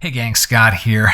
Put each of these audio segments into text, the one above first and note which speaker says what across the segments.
Speaker 1: Hey gang, Scott here.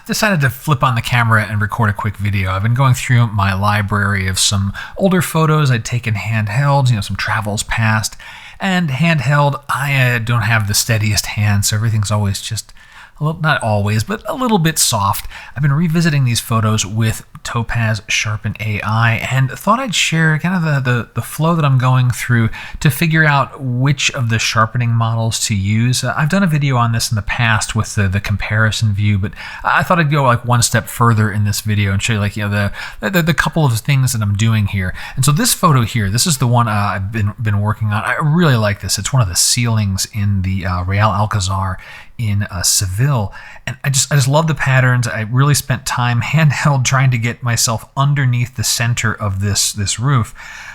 Speaker 1: Decided to flip on the camera and record a quick video. I've been going through my library of some older photos I'd taken handheld, some travels past. And handheld, I don't have the steadiest hand, so everything's always just a little, not always, but a little bit soft. I've been revisiting these photos with Topaz Sharpen AI and thought I'd share kind of the flow that I'm going through to figure out which of the sharpening models to use. I've done a video on this in the past with the comparison view, but I thought I'd go like one step further in this video and show you the couple of things that I'm doing here. And so this photo here, this is the one I've been working on. I really like this. It's one of the ceilings in the Real Alcazar in Seville, and I just love the patterns. I really spent time handheld trying to get myself underneath the center of this roof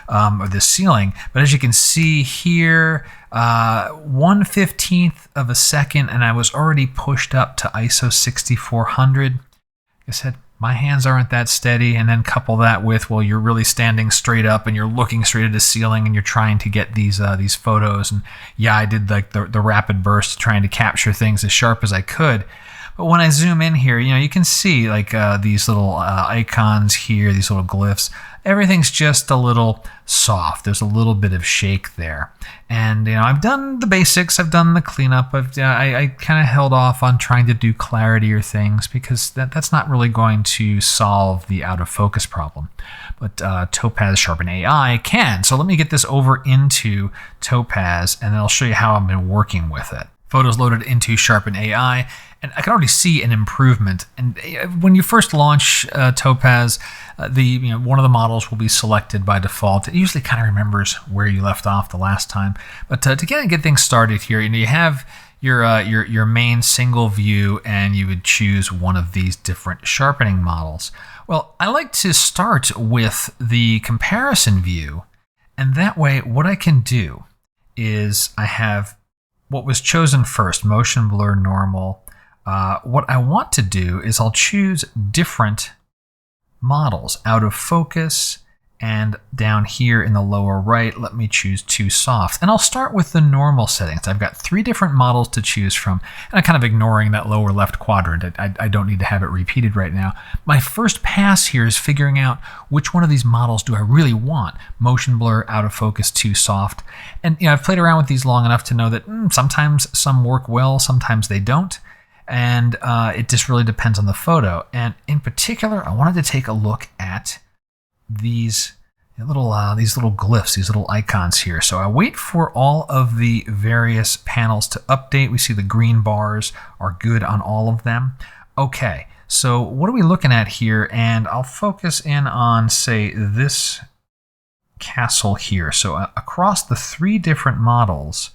Speaker 1: or this ceiling. But as you can see here, 1/15 of a second, and I was already pushed up to ISO 6400. Like I said, my hands aren't that steady, and then couple that with, well, you're really standing straight up and you're looking straight at the ceiling and you're trying to get these photos. And yeah, I did like the rapid burst trying to capture things as sharp as I could. But when I zoom in here, you can see like these little icons here, these little glyphs. Everything's just a little soft. There's a little bit of shake there. And I've done the basics. I've done the cleanup. I kind of held off on trying to do clarity or things because that's not really going to solve the out of focus problem. But Topaz Sharpen AI can. So let me get this over into Topaz and then I'll show you how I've been working with it. Photos loaded into Sharpen AI, and I can already see an improvement. And when you first launch Topaz, one of the models will be selected by default. It usually kind of remembers where you left off the last time. But to get things started here, you have your main single view, and you would choose one of these different sharpening models. Well, I like to start with the comparison view, and that way what I can do is I have what was chosen first, motion blur normal. What I want to do is I'll choose different models, out of focus, and down here in the lower right, let me choose too soft. And I'll start with the normal settings. I've got 3 different models to choose from, and I'm kind of ignoring that lower left quadrant. I don't need to have it repeated right now. My first pass here is figuring out which one of these models do I really want. Motion blur, out of focus, too soft. And I've played around with these long enough to know that sometimes some work well, sometimes they don't. And it just really depends on the photo. And in particular, I wanted to take a look at these little glyphs, these little icons here. So I wait for all of the various panels to update. We see the green bars are good on all of them. Okay, so what are we looking at here? And I'll focus in on, say, this castle here. So across the 3 different models,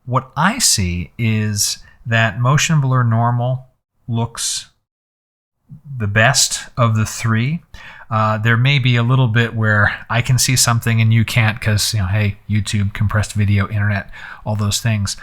Speaker 1: what I see is that motion blur normal looks the best of the 3. There may be a little bit where I can see something and you can't because, hey, YouTube, compressed video, internet, all those things.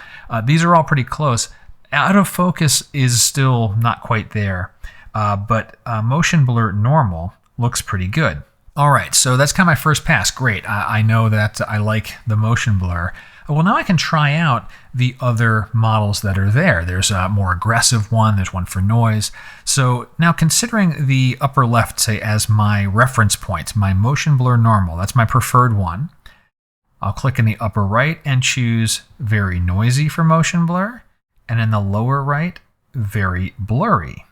Speaker 1: These are all pretty close. Out of focus is still not quite there, but motion blur normal looks pretty good. All right, so that's kind of my first pass. Great, I know that I like the motion blur. Well, now I can try out the other models that are there. There's a more aggressive one. There's one for noise. So now considering the upper left, say, as my reference point, my motion blur normal, that's my preferred one. I'll click in the upper right and choose very noisy for motion blur. And in the lower right, very blurry.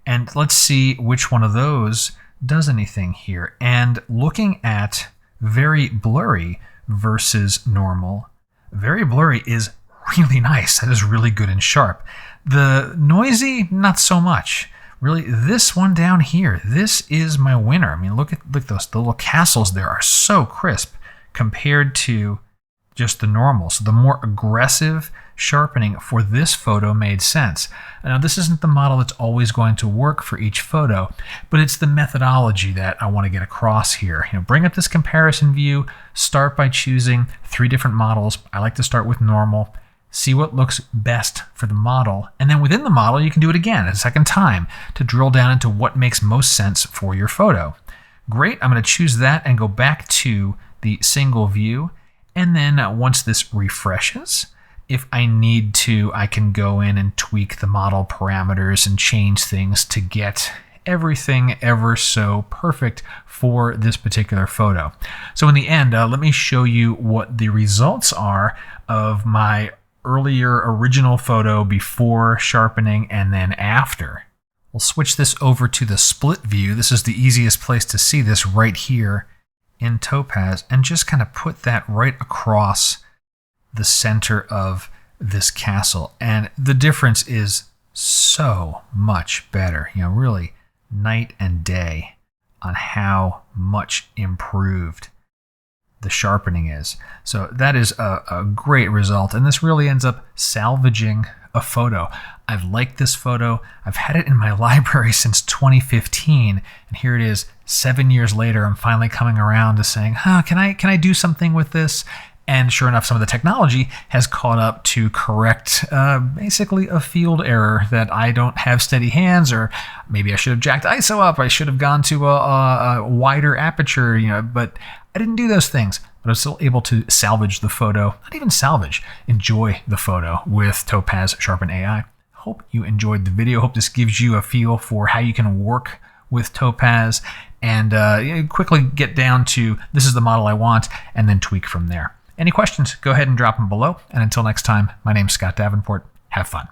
Speaker 1: And let's see which one of those does anything here. And looking at very blurry versus normal, very blurry is really nice. That is really good and sharp. The noisy, not so much. Really, this one down here, this is my winner. I mean, look at those. The little castles there are so crisp compared to just the normal. So the more aggressive sharpening for this photo made sense. Now, this isn't the model that's always going to work for each photo, but it's the methodology that I want to get across here. Bring up this comparison view, start by choosing 3 different models. I like to start with normal, see what looks best for the model, and then within the model, you can do it again a second time to drill down into what makes most sense for your photo. Great, I'm going to choose that and go back to the single view, and then once this refreshes, if I need to, I can go in and tweak the model parameters and change things to get everything ever so perfect for this particular photo. So in the end, let me show you what the results are of my earlier original photo before sharpening and then after. We'll switch this over to the split view. This is the easiest place to see this, right here in Topaz, and just kind of put that right across the center of this castle. And the difference is so much better, really night and day on how much improved the sharpening is. So that is a great result, and this really ends up salvaging a photo. I've liked this photo. I've had it in my library since 2015, and here it is 7 years later. I'm finally coming around to saying, can I do something with this? And sure enough, some of the technology has caught up to correct basically a field error that I don't have steady hands, or maybe I should have jacked ISO up. I should have gone to a wider aperture, but I didn't do those things. But I was still able to salvage the photo, not even salvage, enjoy the photo with Topaz Sharpen AI. Hope you enjoyed the video. Hope this gives you a feel for how you can work with Topaz and quickly get down to this is the model I want, and then tweak from there. Any questions, go ahead and drop them below. And until next time, my name's Scott Davenport. Have fun.